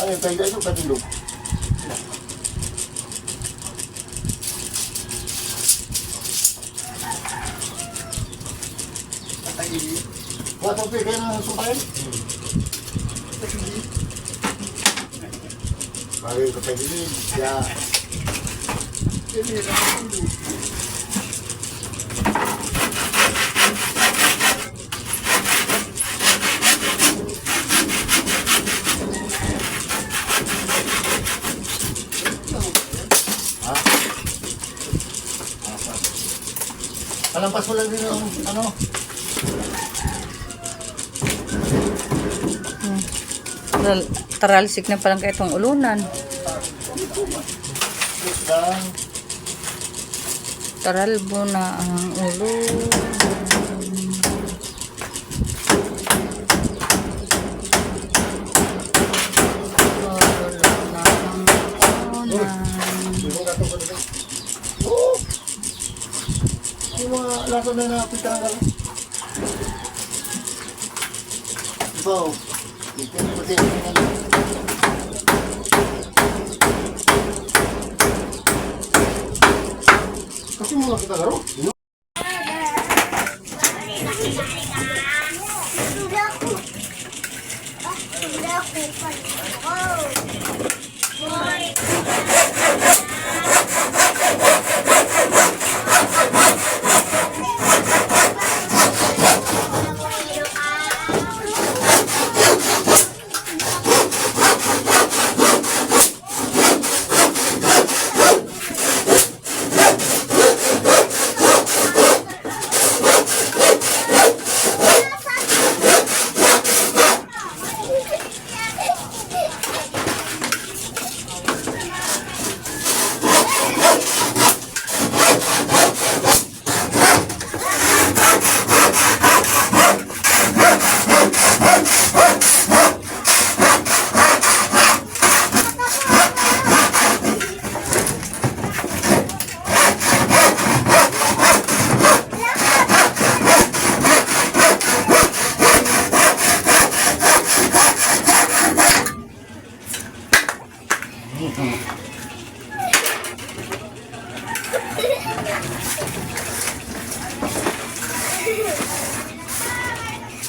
Ay, tayo dito katulog. Buat apa kayak nang sumpahin? Baru kepegini ya. Ini lang dulu. Palampas mo lang din yung ano. Taralisik na palang kaitong ulunan. Taralbo na ang ulo. Yung mga laso na napita ka lang. Iba o. Ito yung pati yung mga. Kasi mga kita garo.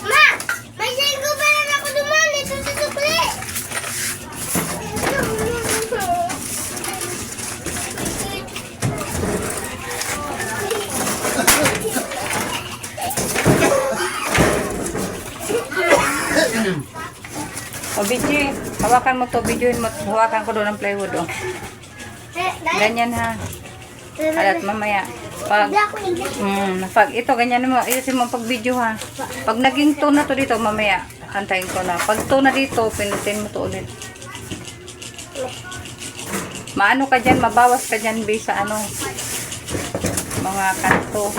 Ma! May singko pa rin ako duman. Ito sa sukli. O, Bidji, hawakan mo to, videoin mo. Hawakan ko doon ng plywood, oh. Ganyan, ha. At mamaya, pag ito, ganyan mo, ayusin mo pag video, ha. Pag naging 2 na to dito, mamaya, antayin ko na. Pag 2 na dito, pinutin mo to ulit. Maano ka dyan, mabawas ka dyan, be, sa ano, mga kanto.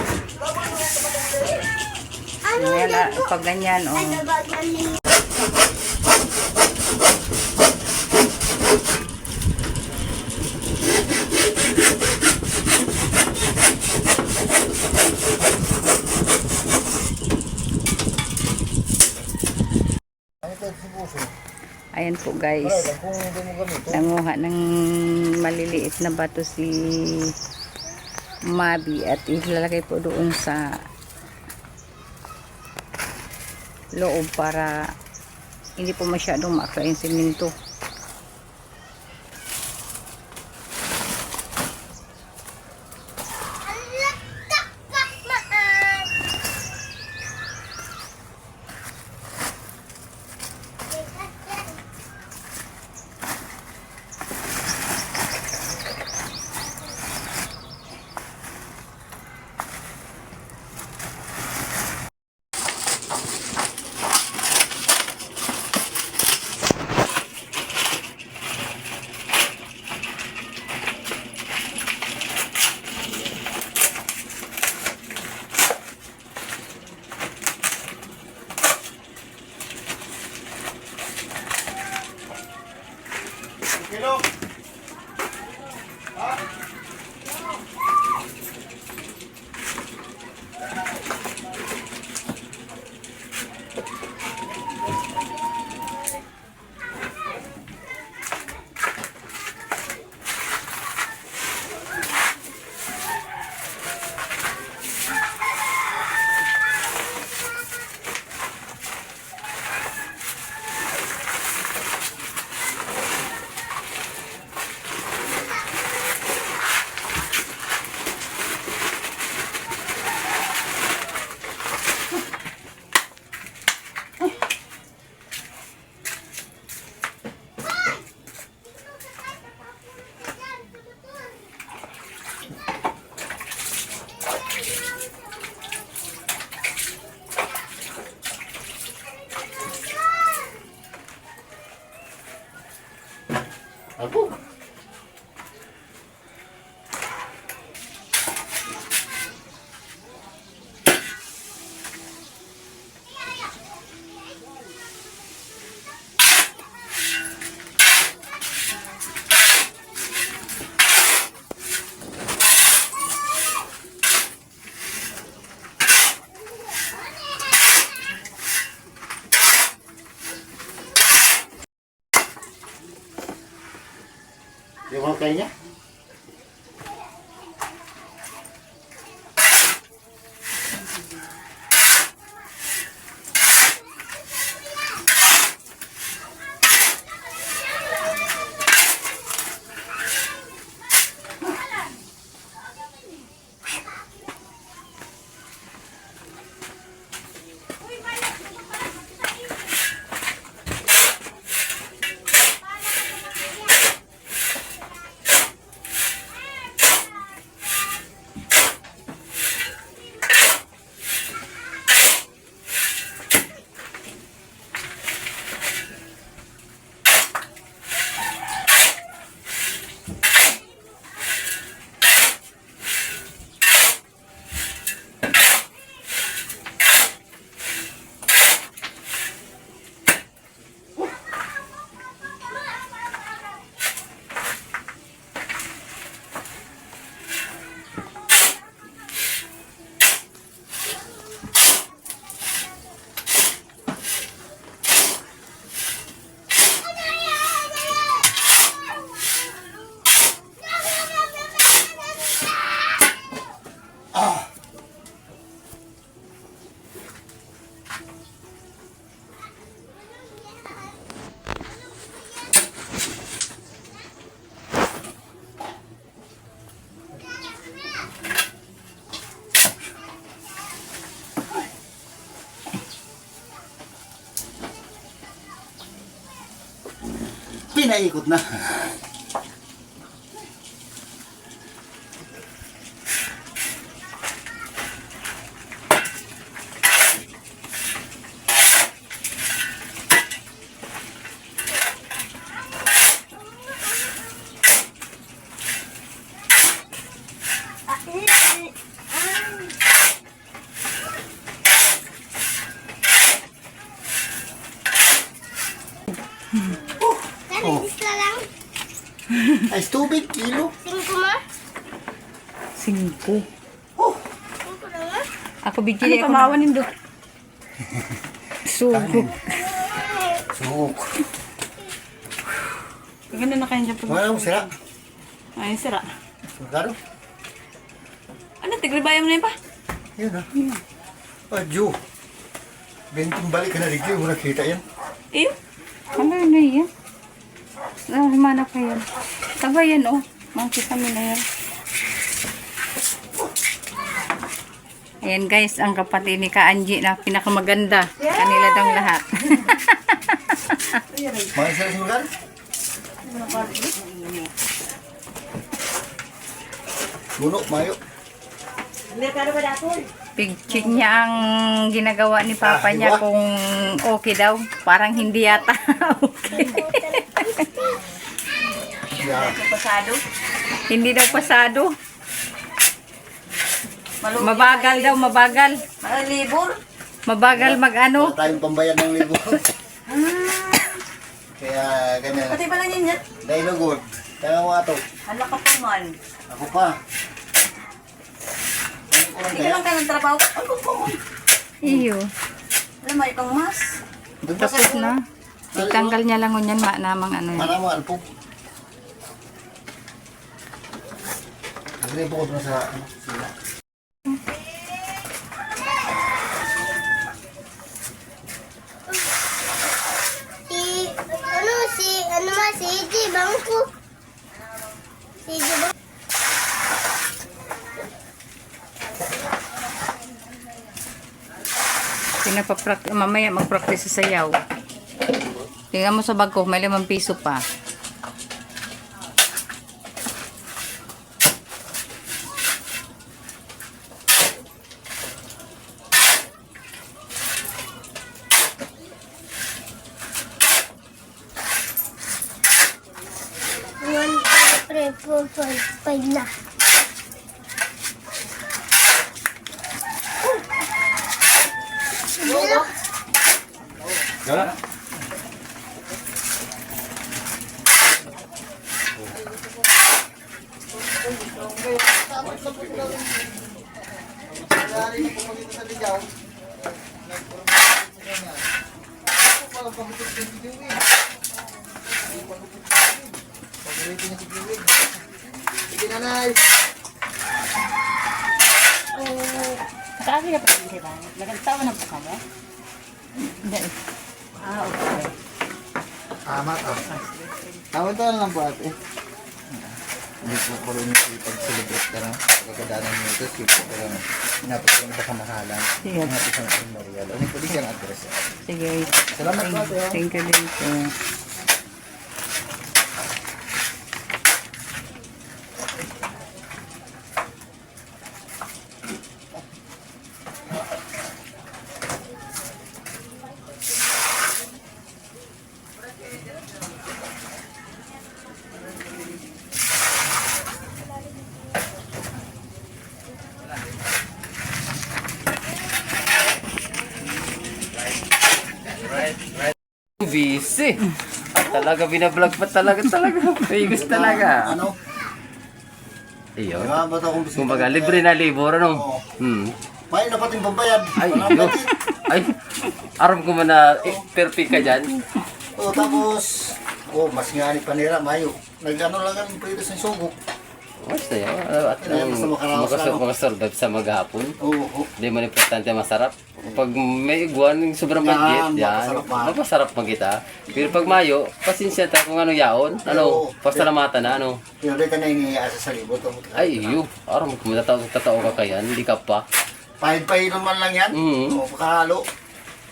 Yan, pag ganyan, oh. Ayan po guys, nanguha ng maliliit na bato si Mabi at ilalagay po doon sa loob para hindi po masyadong maakla yung simento. Kilo. Alpo. Yung mga kanya? Pinaikot na. Oh. Isla lang. Ay, tubig, kilo. 5 ma. 5. Oh. 5 lang ma. Ako bigyan ako. Pamawan nindo. Sugok. Sugok. Kaganda na kayo dyan po. Wala mo sira. Ay, sira. Magkano? Ano, tigribayam na yun pa? Yun ha. Adyo. Benting balik ka na rin. Mo nakita yan. Eh? Ano na yan? Mana pa yan? Taba yan, oh. Makita mo na yan. Ayan guys, ang kapatid ni Ka Angie na pinakamaganda. Kanila daw lahat. Mga sila sa lugar? Guno, mayo. Pig-check niya ang ginagawa ni Papa niya kung okay daw. Parang hindi yata okay. Yeah. Pasado? Hindi daw pasado. Mabagal daw, mabagal. Libur. Mabagal mag-ano. Wala tayong pambayan ng libo. Kaya ganyan. Pati ba lang yun yan? Dahil good. Kaya mo ato. Hala ka pa man. Ako pa. Hindi ka lang tayo ng trabaho. Ano po? Iyo. Alam mo, itong mas. Tapos na. Itanggal niya lang ngunyan namang ano yun. Mana mo, alpo. Agree po ko doon sa sila. Si Iji Bangko. Si Iji Bangko. Mamaya mag-practice sa sayaw. Tingnan mo sa bag ko, may 5 piso pa. 5 na. Gala. Sige na, Nay. Kasi ka pa rin, diba? Nagkatawa na po ka mo? Hindi. Okay. Tama to. Tawad-tawad lang po ate. Hindi po ko rin pag-celebrate ka na. Pagkadanan mo ito, sige ko lang. Hinapos ko na kamahalan. Sige. Hinapos ko na Mariel. Ano po din siyang address? Sige. Salamat po ate. Thank you din po. Busy. Talaga binablog pa talaga. Bigus talaga. Ano? Iyo. Diba ba ito kung bisita? Kumbaga libre na libor ano. Oo. Hmm. May na pating pambayad. Ay, Wala iyo. pati. Ay. Aram ko man na perfect ka dyan. O tapos, mas nga ni Panira, Mayo. Nag-ano lang ang pwede sa sugok. Basta yun. At Kaya basta makaraos lang, no? makasurvive sa maghapon. Oo. Hindi man importante masarap. Pag may iguan, sobrang budget, yan. mapasarap pa. Mapasarap man kita. Pero pag mayo, pasensya ta kung ano yaon. Ano, Oo. pasalamatan na ano. Pinuli ka na iniasa sa libot. Ay, iyo. Aram ko tatao ka kayan. Hindi ka pa. Pahid-pahid naman lang yan. Mhm. O, pakahalo.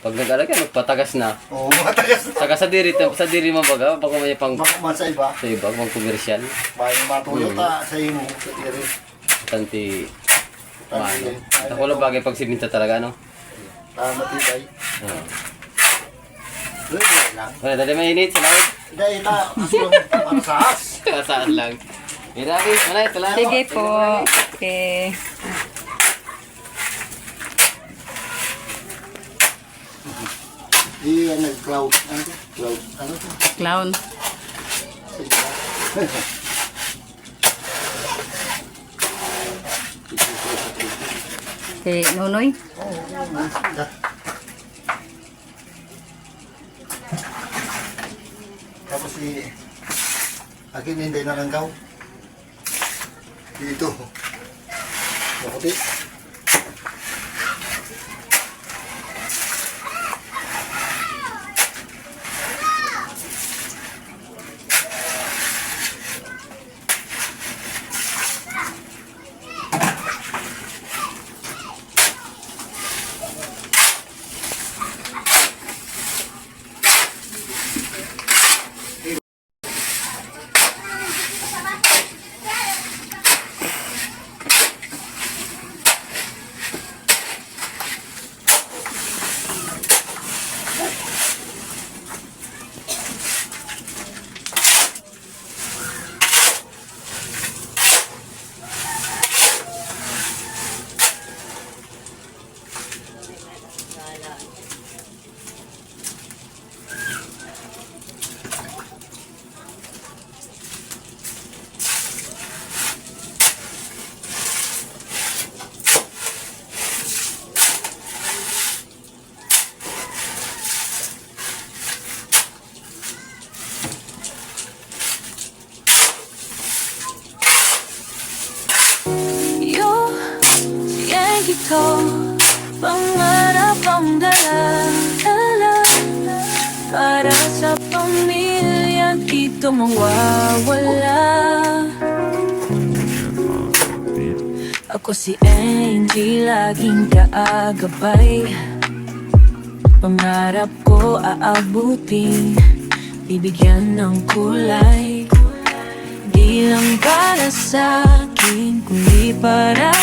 Pag nag-alaga, magpatagas na. O, matagas na. Saka sa diri mo baga, baka may pang Makuman sa iba. sa iba, pang komersyal. Bayan matulog ta sa imo. Sa tiri. Tanti, Tanti. maano. Ako lang bagay pag siminta talaga, no? Matibay. Oo. Doon lang. Wala, dali mainit, sa lahat. Dahil na, asulong para sa as. Saan lang. Grabe, manay, salamat. Sige po. Okay. Iya, nag-cloud. Ano to? Cloud. Ano to? Clown. Kay Nunoy. Tapos si akin hindi na langgaw. Dito. Makuti. ko, pangarap ang dala-dala para sa pamilya, dito mawawala. Ako si Angie, laging kaagabay. Pangarap ko aabutin, bibigyan ng kulay. Di lang para sa'kin, kundi para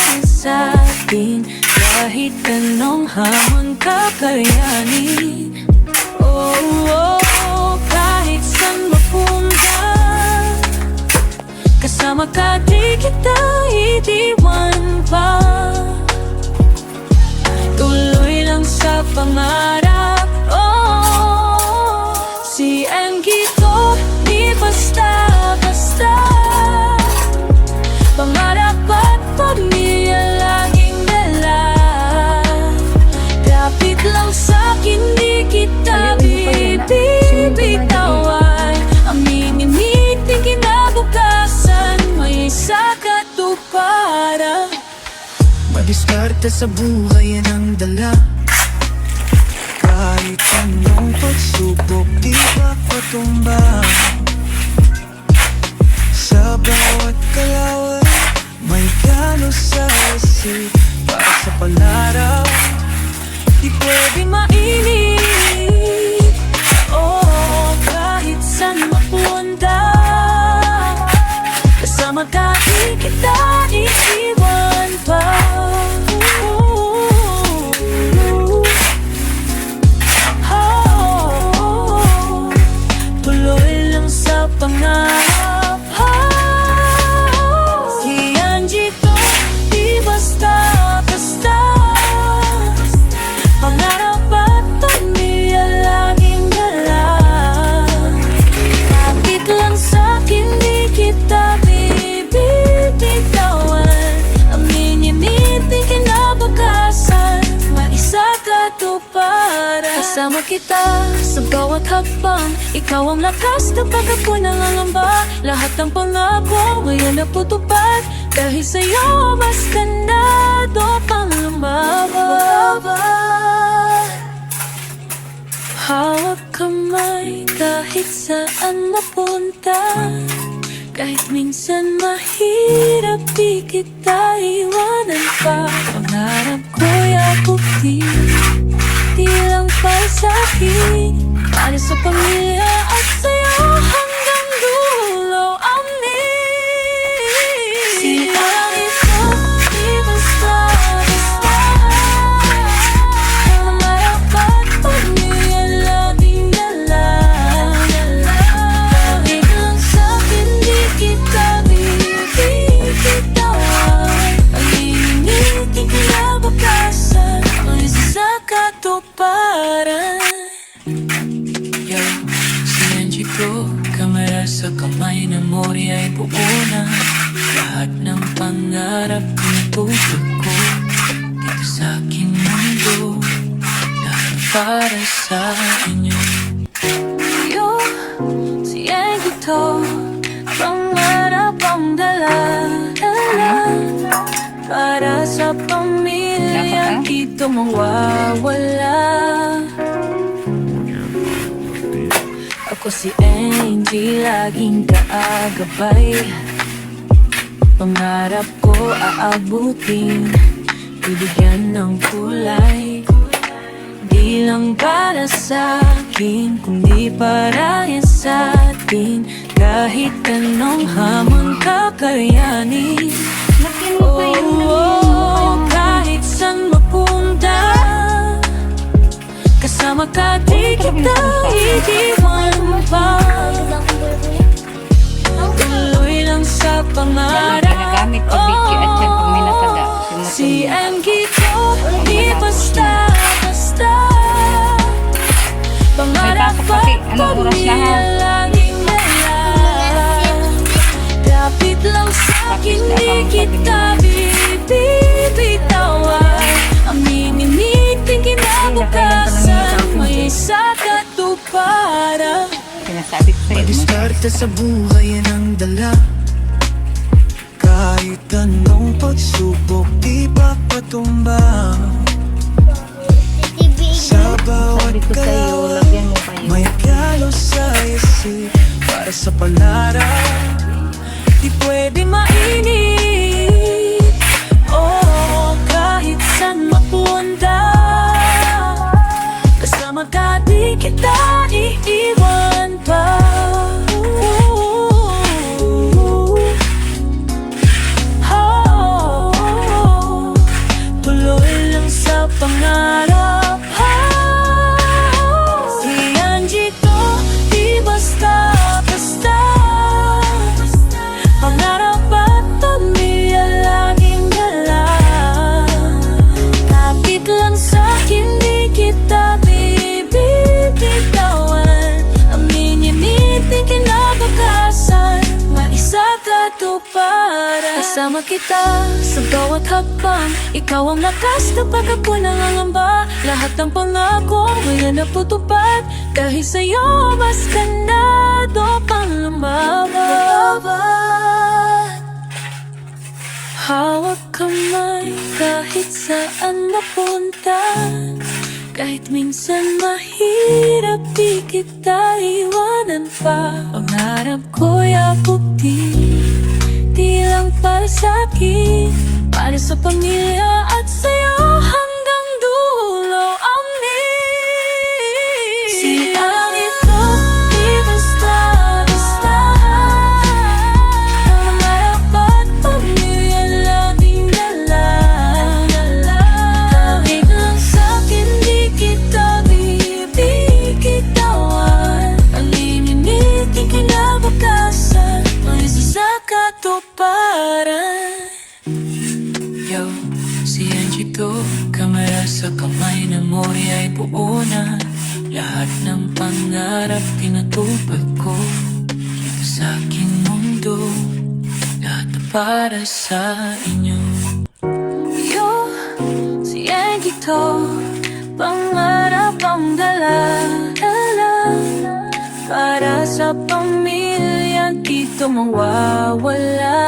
sa atin. Kahit anong hamon kakayanin. Oh, oh, kahit saan mapunta, kasama Kasama ka di kita itiwan pa. Tuloy lang sa pangarap. Oh, si Angie to, di basta-basta. Pangarap at pamilya laging dala. Kapit lang sa'kin, di kita bibitawan. Aminin miting kinabukasan, may isa katuparan. Madiskarte sa buhay yan ang dala. Kahit anong pagsubok, di ba patumba. Sa bawat kalaway, may galo sa isip. Para sa pangarap, Di pwede mainip. Oh, kahit saan mapunta, kasama ka di kita iiwan pa. Oh, tuloy lang sa pangarap. Si Angie to, di basta-basta. Pangarap at pamilya laging dala. Kapit lang sa'kin, di kita bibitawan. Aminin miting kinabukasan, may isa katuparan. Kasama kita sa bawat hakbang, ikaw ang lakas kapag ako'y nangangamba. Lahat ng pangako ngayon naputupad, dahil sa'yo mas ganado pang lumaban. Hawak kamay kahit saan napunta. Kahit minsan mahirap, di kita iwanan pa. Pangarap ko'y abutin, di lang para sa'kin, para sa pamilya at sa'yo hanggang dulo. Amin. Si Angie to, di basta-basta. Pangarap at pamilya laging dala. Kahit lang sa'kin, di kita bibitawan. Aminin miting kinabukasan, may isa katuparan. yo, si Angie ko, kamera sa kamay, memorya ay buo na. Lahat ng pangarap tinutupag ko dito sa aking mundo, lahat para sa inyo. Yo, si Angie to, pangarap ang dala-dala. Para sa pamilya, dito mawawala. Ako si Angie, laging kaagabay. Pangarap ko aabutin, bibigyan ng kulay. Di lang para sa akin, kundi para yan sa atin. Kahit anong hamon kakayanin. Oh, kahit saan mapunta, kasama ka di kita iiwan pa. Tuloy lang sa pangarap. Ginagamit ko video at yan pag may nataga. Si Angie to, di basta-basta. Pangarap May at pasok kasi, anong oras na, ha? pamilya laging dala. Kapit lang sa'kin, di kita bibitawan. Aminin miting kinabukasan, may isa katuparan. Sinasabi ko sa'yo. Madiskarte sa buhay yan ang dala. Kahit anong pagsubok, di ba patumba. Sa bawat Sabi ko sa'yo, kalaway, lagyan mo kayo. may galo sa isip. Para sa pangarap, Di pwede mainip. Oh, kahit saan mapunta, kasama ka di kita iiwan pa. Oh, tuloy lang sa pangarap. Si Angie to, di basta-basta. Pangarap Kasama kita sa bawat hakbang. Ikaw ang lakas kapag ako'y nangangamba. Lahat ng pangako ngayon naputupad. Dahil sa'yo mas ganado pang lumaban. Hawak kamay kahit saan mapunta. Kahit minsan mahirap di kita iwanan pa. Pangarap ko'y abutin, di lang para sa'kin, para sa pamilya at sa'yo hanggang dulo. Amin. Siyang ito, di basta-basta. Pangarap at pamilya laging dala. Kahit lang sa'kin di kita bibitawan. Ang ininit di kinabukasan, may isa sa katuparan. Yo, si Angie to, kamera sa kamay, memorya ay buo na. Lahat ng pangarap pinatupad ko dito sa aking mundo. Lahat na para sa inyo. Yo, si Angie to, pangarap ang dala-dala. Para sa pamilya, dito mawawala.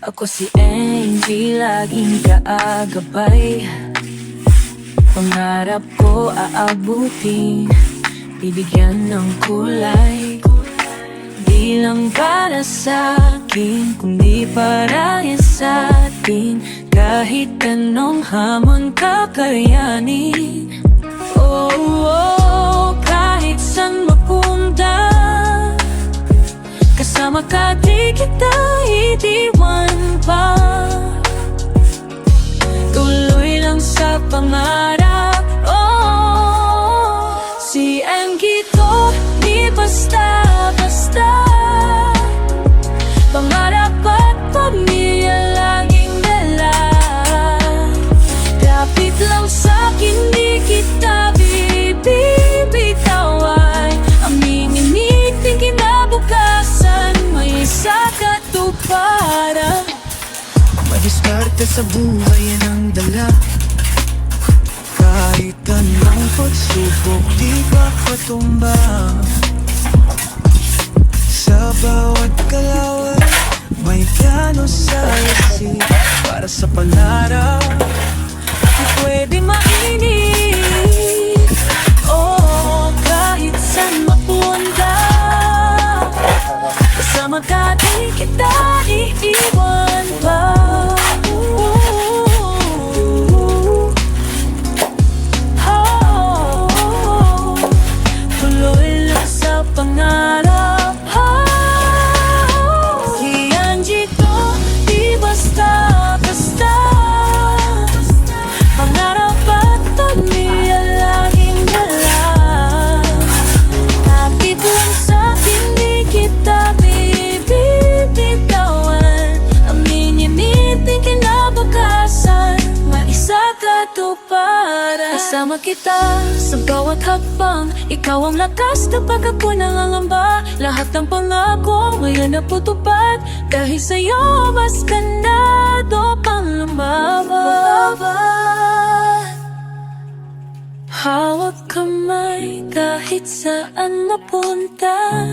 Ako si Angie, laging kaagabay. Pangarap ko aabutin, bibigyan ng kulay. Di lang para sa'kin, kundi para sa atin. Kahit anong hamon kakayanin. Oh, oh, kahit saan mapunta, kasama ka di kita itiwan pa. Tuloy lang sa pangarap. Oh, si Angie to, di basta-basta. Pangarap at pamilya laging dala. Kapit lang sa'kin, di kita bibitawan. Ang minimiting kinabukasan, may isa katuparan. Madiskarte sa buhay yan ang dala. Kahit anong pagsubok, di ba patumba. Sa bawat kalawat, may plano sa isip. Para sa pangarap, Di pwede mainip. Oh, kahit saan mapunta, kasama ka di kita iiwan pa. Tuloy lang sa pangarap. Si Angie to, di basta-basta. Pangarap at pamilya laging dala. Kapit lang sa'kin, di kita bibitawan. Ang minimiting kinabukasan, may isa katuparan. Kasama kita sa bawat hakbang. Ikaw ang lakas kapag ako'y nangangamba. Lahat ng pangako ngayon naputupad. Dahil sa'yo mas ganado pang lumaban. Hawak kamay kahit saan mapunta.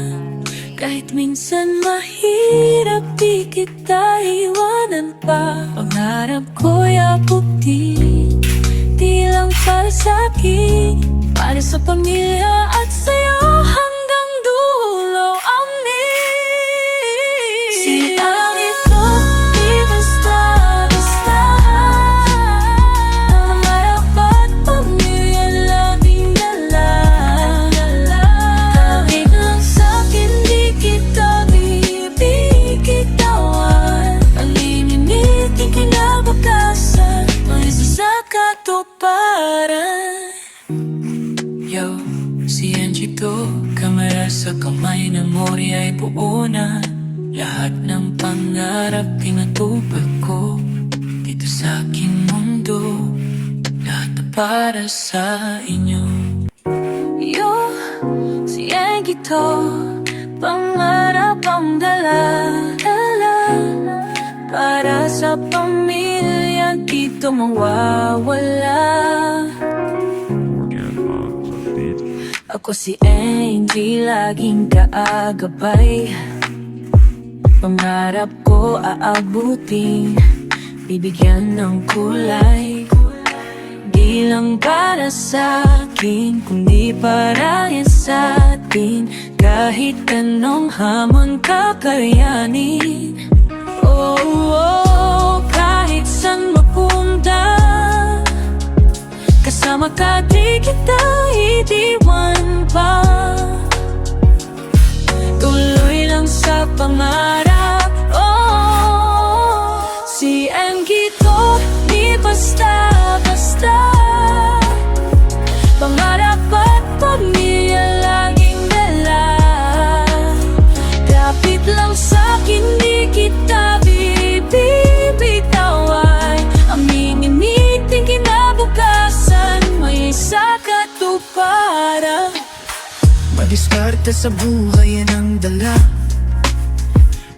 Kahit minsan mahirap di kita iwanan pa. Pangarap ko'y abutin, di lang para sa'kin, para sa pamilya at sa'yo hanggang dulo. Amin. Siyang ito, di basta-basta. Pangarap at pamilya laging dala. Kahit lang sa'kin, di kita bibitawan. Ang ininiting kinabukasan, may isa sa katuparan. Yo, si Angie to, kamera sa kamay, memorya ay buo na. Lahat ng pangarap pinatupad ko dito sa aking mundo. Lahat na para sa inyo. Yo, si Angie to, pangarap pang dala-dala para sa pamilya dito mawawala. Ako si Angie, laging kaagabay. Pangarap ko aabutin, bibigyan ng kulay. Di lang para sa akin, kundi para yan sa atin. Kahit anong hamon kakayanin. Oh, oh, kahit saan mapunta, kasama ka di kita itiwan pa. Tuloy lang sa pangarap. Oh, si Angie to, di basta-basta. Pangarap at pamilya laging dala. Kapit lang sa'kin, di kita bibitawan. Aminin niting kinabukasan, may isa katuparan. Madiskarte sa buhay yan ang dala.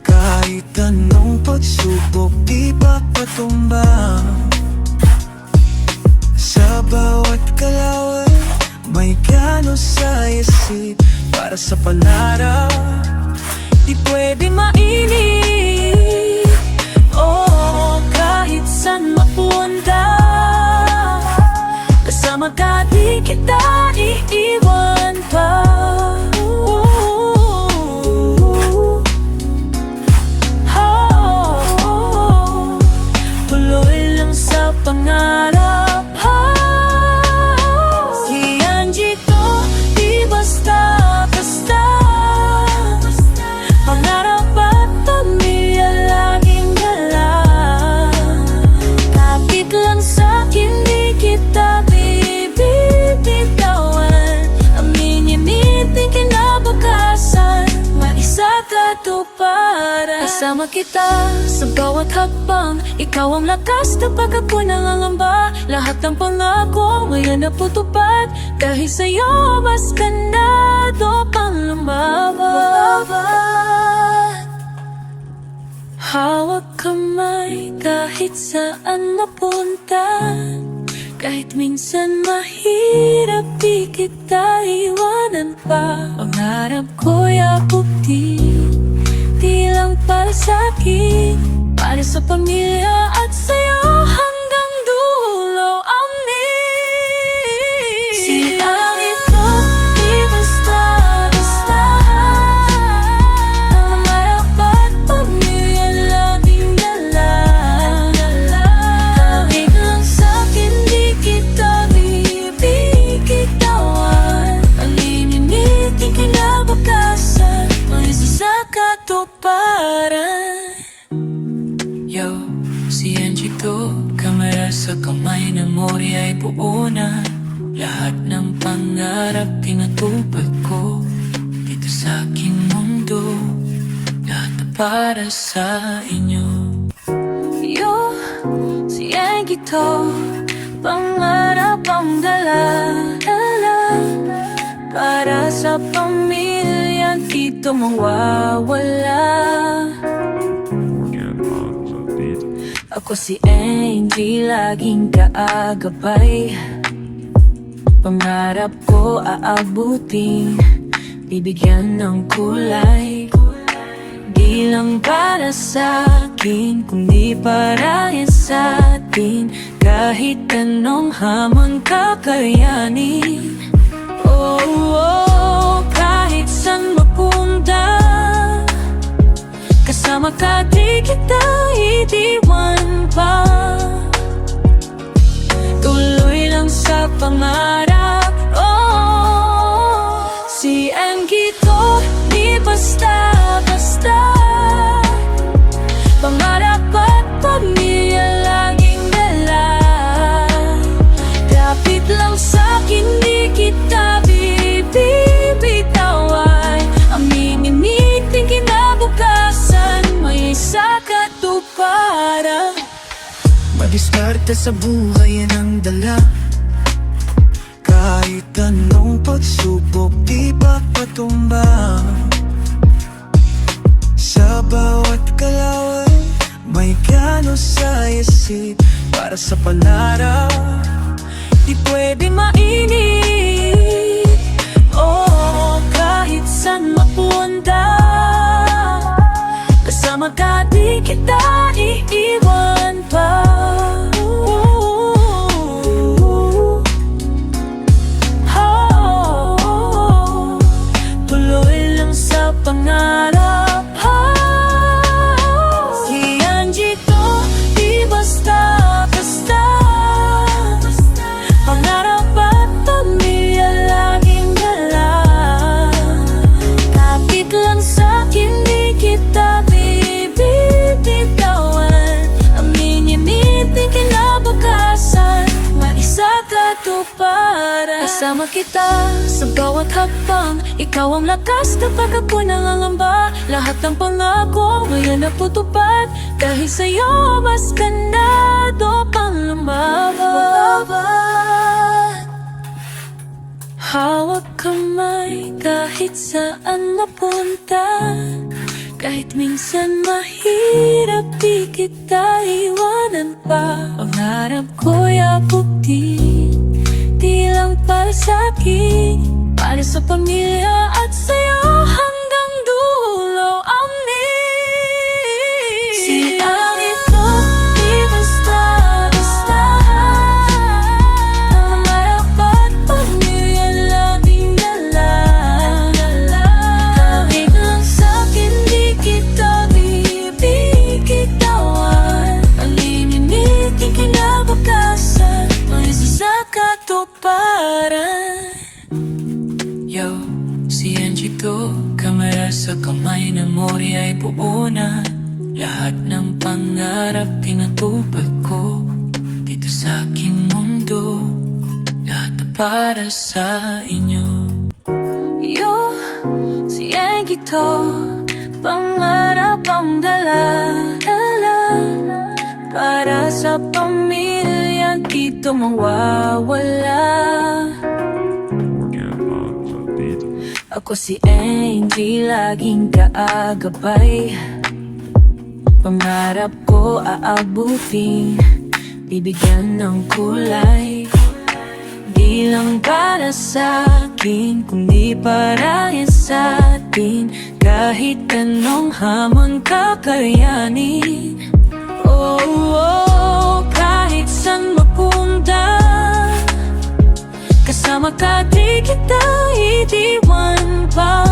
Kahit anong pagsubok, di papatumba. Sa bawat kalawan, may gano sa isip. Para sa pangarap, Di pwede mainip. Oh, kahit saan mapunta, kasama ka di kita iiwan pa. Tuloy lang sa pangarap. Si Angie to, di basta-basta. Pangarap at pamilya laging dala. Kapit lang sa'kin, di kita bibitawan. Aminin niting kinabukasan, maisa katuparan. Kasama kita sa bawat hakbang, ikaw ang lakas kapag ako'y nangangamba. Lahat ng pangako ngayon naputupad, dahil sa'yo mas ganado pang lumaban. Hawak kamay kahit saan mapunta, kahit minsan mahirap di kita iwanan pa. Pangarap ko'y abutin, di lang para sa'kin, para sa pamilya at sa'yo hanggang dulo. Amin. Si Angie to, di basta-basta. Pangarap at pamilya laging dala. Kahit lang sa'kin, di kita bibitawan. Aminin niting kinabukasan, may isa katuparan. Yo, si Angie to, kamera sa kamay, memorya ay buo na. Lahat ng pangarap pinatupad ko dito sa aking mundo, lahat na para sa inyo. Yo, si Angie to, pangarap ang dala-dala para sa pamilya dito mawawala. Ako si Angie, laging kaagabay. Pangarap ko aabutin, bibigyan ng kulay. Di lang para sa akin, kundi para yan sa atin. Kahit anong hamon kakayanin. Oh, oh, kahit saan mapunta, kasama ka di kita itiwan pa. Tuloy lang sa pangarap. Oh, si Angie to, di basta-basta. Pangarap at pamilya laging dala. Kapit lang sa'kin, di kita bibitawan. Aminin niting kinabukasan, may isa katuparan. madiskarte sa buhay yan ang dala. Kahit anong pagsubok, di papatumba. Kasama kita sa bawat hakbang. Ikaw ang lakas kapag ako'y nangangamba. Lahat ng pangako ngayon natutupad. Dahil sa'yo mas ganado pang lumaban. Hawak kamay kahit saan napunta. Kahit minsan mahirap di kita iwanan pa. Pangarap ko'y abutin, di lang para sa'kin, para sa pamilya at sa'yo hanggang dulo. Amin. Siyang ito, di basta-basta. Pangarap at pamilya laging dala. Kahit lang sa'kin di kita bibitawan. Aliminit di kinabukasan, may sa katuparan. Yo, si Angie to, kamera sa kamay, memorya ay buo na. Lahat ng pangarap pinatupad ko dito sa aking mundo. Lahat na para sa inyo. Yo, si Angie to, pangarap ang dala-dala. Para sa pamilya, dito mawawala. Ako si Angie, laging kaagabay. Pangarap ko aabutin, bibigyan ng kulay. Di lang para sa akin, kundi para yan sa atin. Kahit anong hamon kakayanin. Oh, oh, kahit saan mapunta, kasama ka di kita itiwan pa.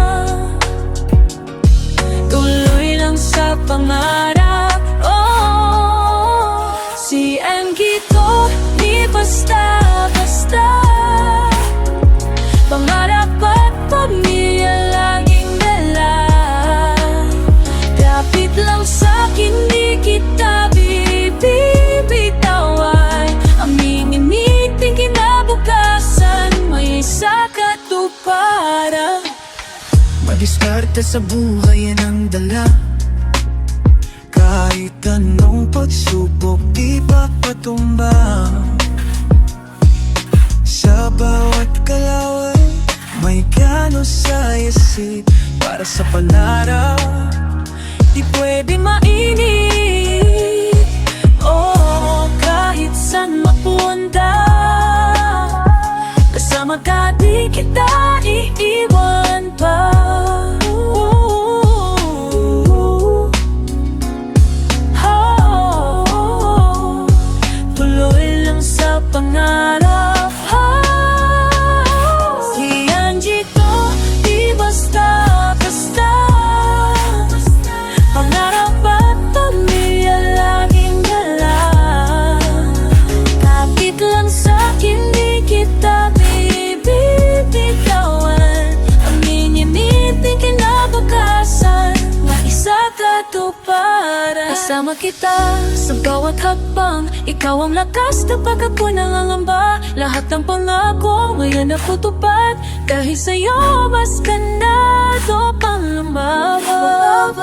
Tuloy lang sa pangarap. Oh, si Angie to, di basta-basta. Pangarap at pamilya laging dala. Kapit lang sa'kin, di kita bibitawan. Aminin din kinabukasan, may sa katuparan. Madiskarte sa buhay yan ang dala. Kahit anong pagsubok di papatumba. Sa bawat kalaway may gano sa isip. Para sa pangarap di pwede mainit. Oh, kahit saan mapunta, kasama ka di kita iiwan pa. Tuloy lang sa pangarap. Si Angie to, di basta-basta. Pangarap at pamilya laging dala. Kapit lang sa'kin, di kita bibitawan. Aminin din kinabukasan, maisa katuparan. Kasama kita sa bawat hakbang. Ikaw ang lakas kapag ako'y nangangamba. Lahat ng pangako ngayon natutupad. Dahil sa'yo mas ganado pang lumaban.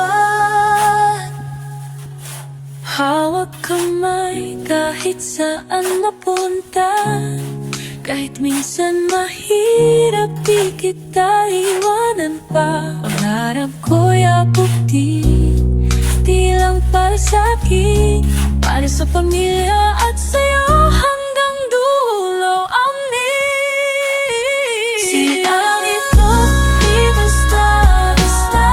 Hawak kamay kahit saan napunta. Kahit minsan mahirap di kita iwanan pa. Pangarap ko'y abutin, di lang para sa'kin, para sa pamilya at sa'yo hanggang dulo. Amin. Siyang ito, di basta-basta.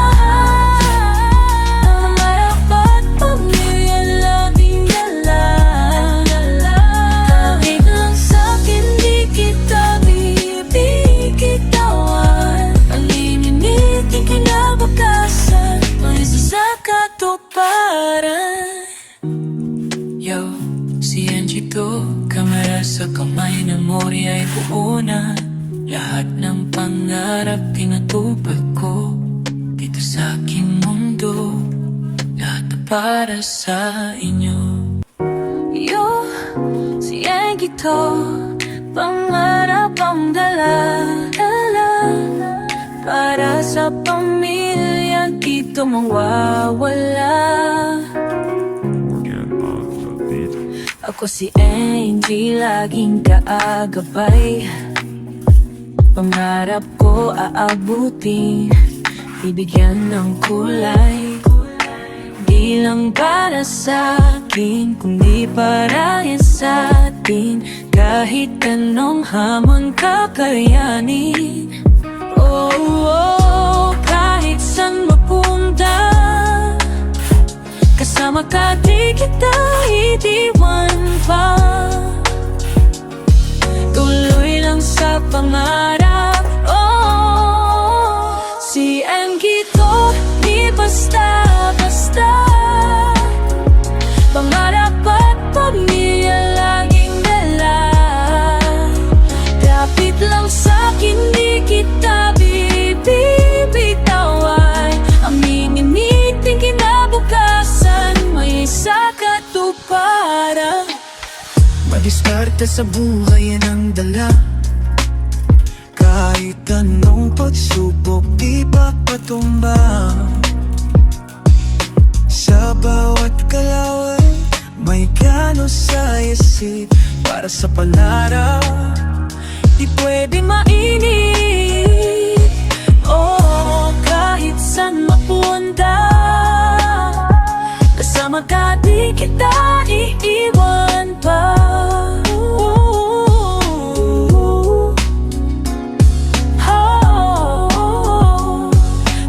Pangarap at pamilya laging dala. Kahit lang sa'kin, di kita bibitawan. Aliminit din kinabukasan, may sa katuparan. Yo, si Angie to, kamera sa kamay, memorya ay buo na. Lahat ng pangarap pinatupad ko dito sa aking mundo. Lahat na para sa inyo. Yo, si Angie to, pangarap ang dala-dala. Para sa pamilya, dito mawawala. Ako si Angie, laging kaagabay. Pangarap ko aabutin, bibigyan ng kulay. Di lang para sa akin, kundi para yan sa atin. Kahit anong hamon kakayanin. Oh, oh, kahit saan mapunta, kasama ka di kita itiwan pa. Tuloy lang sa pangarap. Oh, si Angie to, di basta-basta. Pangarap at pamilya laging dala. Kapit lang sa'kin, di kita bibitawan. Aminin niting kinabukasan, may isa katuparan. Madiskarte sa buhay yan ang dala. Kahit anong pagsubok, di papatumba. Sa bawat kalaway, may gano sa isip. Para sa pangarap, di pwede mainip. Oh, kahit saan mapunta, kasama ka di kita iiwan pa.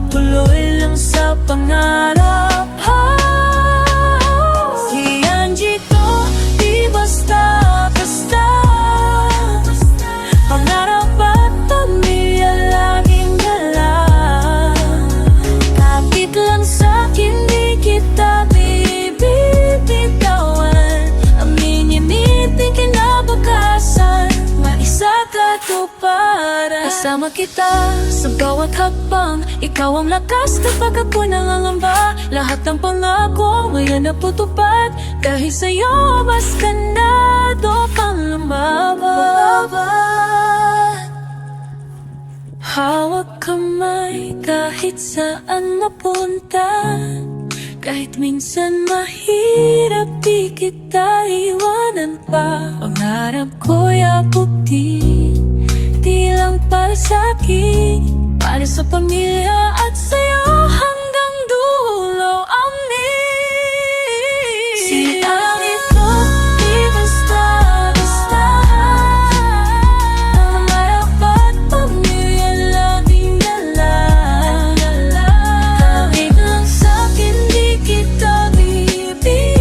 Tuloy lang sa pangarap. Si Angie to, di basta-basta. Pangarap at pamilya laging dala. Kapit lang sa'kin, di kita bibitawan. Aminin niting kinabukasan, maisa katuparan. Kasama kita sa bawat hakbang, ikaw ang lakas kapag ako'y nangangamba. Lahat ng pangako ngayon naputupad, dahil sa'yo mas ganado pang lumaban. Hawak kamay kahit saan mapunta, kahit minsan mahirap di kita iwanan pa. Pangarap ko'y abutin, di lang para sa'kin, para sa pamilya at sa'yo hanggang dulo. Amin. Si Angie to, di basta-basta. Pangarap at pamilya laging dala. Kahit lang sa'kin, di kita bibitawan.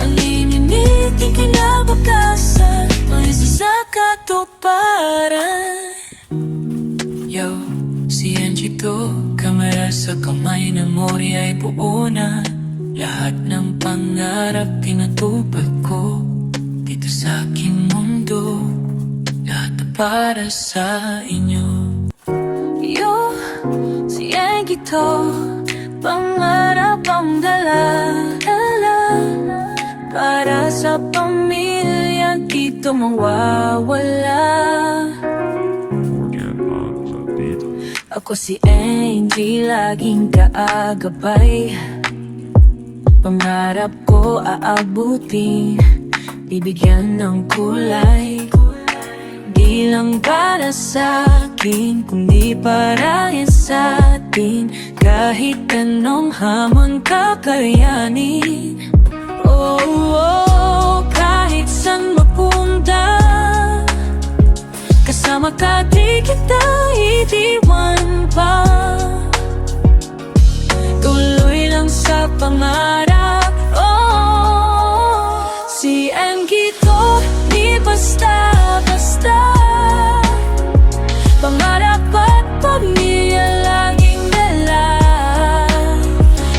Aminin niting kinabukasan, may isa katuparan. Yo, si Angie to, kamera sa kamay, memorya ay buo na. Lahat ng pangarap pinatupad ko dito sa aking mundo, lahat na para sa inyo. Yo, si Angie to, pangarap ang dala-dala. Para sa pamilya, dito mawawala. Ako si Angie, laging kaagabay. Pangarap ko aabutin, bibigyan ng kulay. Di lang para sa akin, kundi para yan sa atin. Kahit anong hamon kakayanin. Oh, oh, kahit saan mapunta, kasama ka di kita itiwan pa. Tuloy lang sa pangarap. Oh, si Angie to, di basta-basta. Pangarap at pamilya laging dala.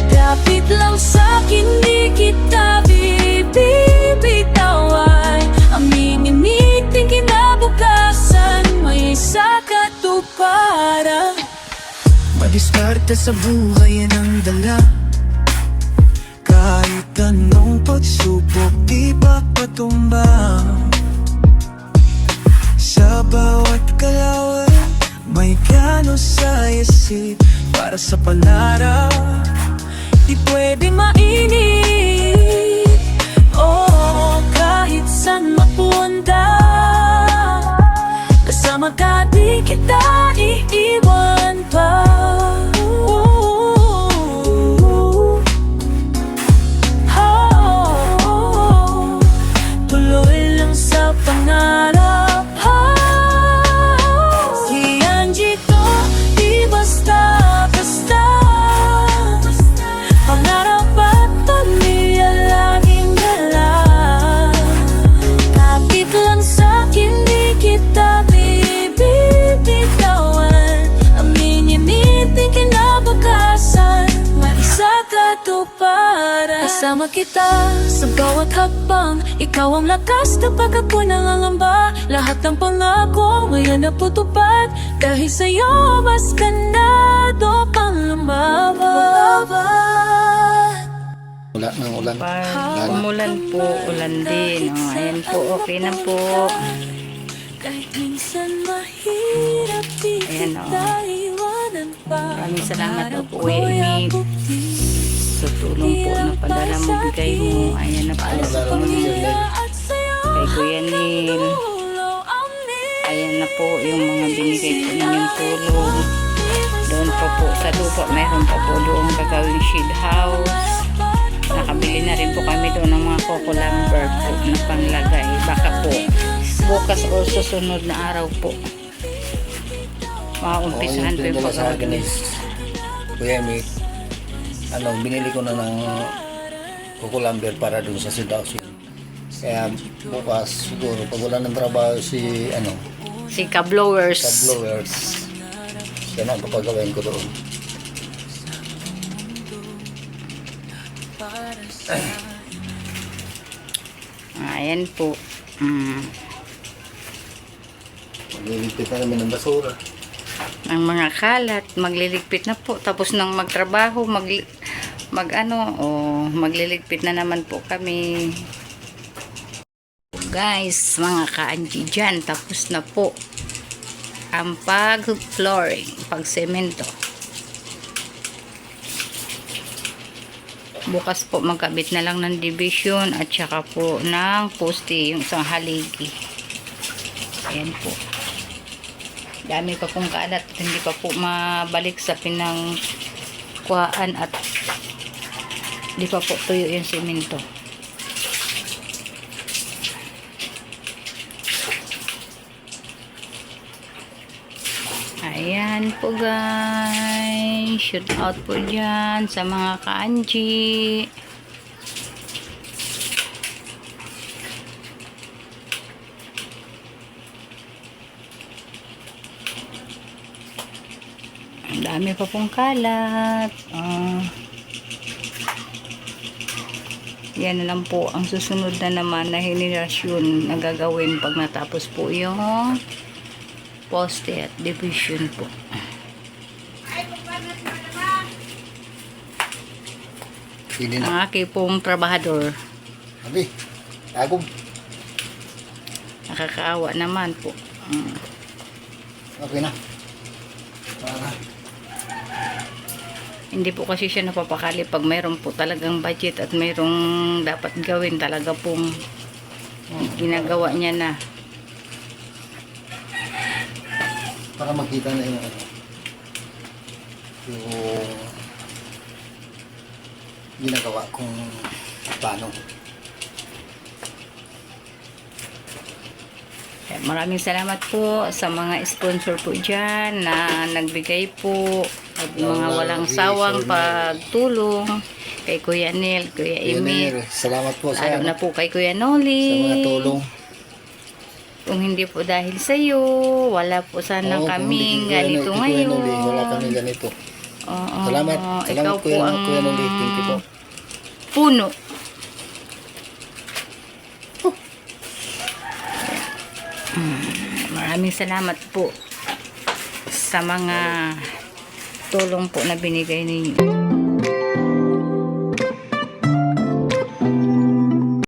Kapit lang sa'kin, di kita bibitawan. Aminin niting kinabukasan, may isa katuparan. Madiskarte sa buhay yan ang dala. Kahit anong pagsubok, di papatumba. sa pangarap, di pwede mainit. Oh, kahit saan mapunta, kasama ka di kita iiwan pa. Tuloy lang sa pangarap. Si Angie to, di basta-basta. Pangarap at pamilya laging dala. Kapit lang sa'kin, di kita bibitawan. Aminin-nitin kinabukasan, maisakatuparan. Kasama kita sa bawat hakbang, ikaw ang lakas kapag ako'y nangangamba. Lahat ng pangako ngayon naputupad, dahil sa'yo mas ganado pang lumaban. Wala ng ulan. Pag umulan po, ulan din. Oh, ayan po, okay na po. Kahit minsan mahirap, di Ayan, kita iwanan pa. Maraming salamat po, Kuya Amy, sa tulong po na padala mo, bigay mo. Ayan na po. Kay Kuya Neil. Ayan na po yung mga binigay po ninyong tulong. Doon pa po sa lupa, mayroon pa po doon gagawing shed house. Nakabili na rin po kami doon ng mga coco lumber po na panglagay. Baka po bukas o susunod na araw po maumpisahan po yung pag-gawin. Kuya Mick, binili ko na ng kukulamber para dun sa Sidawsin. Kaya bukas siguro pag wala ng trabaho si Ka-blowers. yan ang papagawin ko doon. Ayan po. Magliligpit na namin ng basura. Ang mga kalat, magliligpit na po. Tapos nang magtrabaho, magliligpit na naman po kami. Guys, mga ka-Angie dyan, tapos na po ang pag-flooring, pag-semento. Bukas po magkabit na lang ng division at saka po ng poste, yung isang haligi. Ayan po. Dami pa pong kalat at hindi pa po mabalik sa pinangkuhaan at hindi pa po tuyo yung semento. Ayan po guys, shoot out po dyan sa mga ka-Angie. Ang dami pa pong kalat. Yan na lang po ang susunod na naman na henerasyon na gagawin pag natapos po yung poste at division po. Ang aking pong trabahador. Abi, ako. Nakakaawa naman po. Okay na. Hindi po kasi siya napapakali pag mayroon po talagang budget at mayroong dapat gawin talaga pong ginagawa niya na. Para makita na yung ginagawa kong paano. Maraming salamat po sa mga sponsor po dyan na nagbigay po at mga walang sawang pagtulong kay Kuya Neil, Kuya Amy. Salamat po sa Lalo na po kay Kuya Noli. mga tulong. Kung hindi po dahil sa iyo, wala po sana kaming ganito ngayon. Wala kami ganito. Oo, Salamat. ikaw Salamat po ang Kuya Noli. Thank you po. puno. Maraming salamat po sa mga tulong po na binigay ninyo.